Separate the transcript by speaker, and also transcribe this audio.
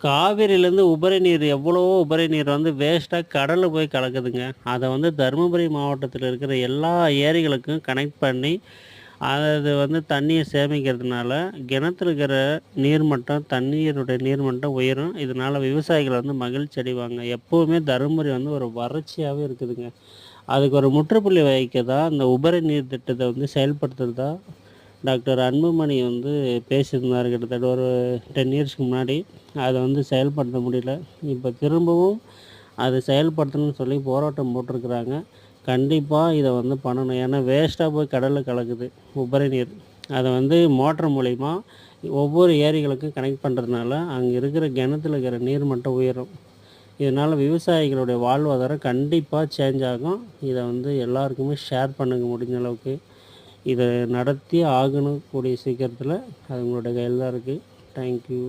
Speaker 1: காவிரியிலேருந்து உபரி நீர் எவ்வளவோ உபரி நீர் வந்து வேஸ்ட்டாக கடல்ல போய் கலக்குதுங்க. அத வந்து தருமபுரி மாவட்டத்தில இருக்கிற எல்லா ஏரிகளுக்கும் கனெக்ட் பண்ணி, அது வந்து தண்ணீய சேமிக்கிறதுனால, கிணத்துல இருக்கிற நீர்மட்டம், தண்ணீருடைய நீர்மட்டம் உயரும். இதனால விவசாயிகள் வந்து மகிழ்ச்சி அடைவாங்க. எப்பவுமே தருமபுரி வந்து ஒரு வறட்சியாவே இருக்குதுங்க. அதுக்கு ஒரு முற்றுப்புள்ளி வைக்க தான் இந்த உபரி நீர் திட்டத்த வந்து செயல்படுத்துறதா டாக்டர் அன்புமணி வந்து பேசியிருந்தாரு கிட்டத்தட்ட ஒரு 10 இயர்ஸ்க்கு முன்னாடி. அத வந்து செயல்படுத்த முடியல. இப்ப திரும்பவும் அத செயல்படுத்தணும்னு சொல்லி போராட்டம் போட்டிருக்கிறாங்க. கண்டிப்பா இத வந்து பண்ணணும். ஏன்னா வேஸ்ட்டா போய் கடல்ல கலக்குது உபரி நீர். அத வந்து மோட்டர் மூலியமா ஒவ்வொரு ஏரிகளுக்கும் கனெக்ட் பண்றதுனால, அங்க இருக்கிற கிணத்துல இருக்கிற நீர் மட்டம் உயரும். இதனால விவசாயிகளுடைய வாழ்வாதாரம் கண்டிப்பா சேஞ்ச் ஆகும். இத வந்து எல்லாருக்குமே ஷேர் பண்ணுங்க முடிஞ்ச அளவுக்கு. இத நடத்தியே ஆகணும் கூடிய சீக்கிரத்தில. அது உங்களுடைய கையில தான் இருக்கு. Thank you.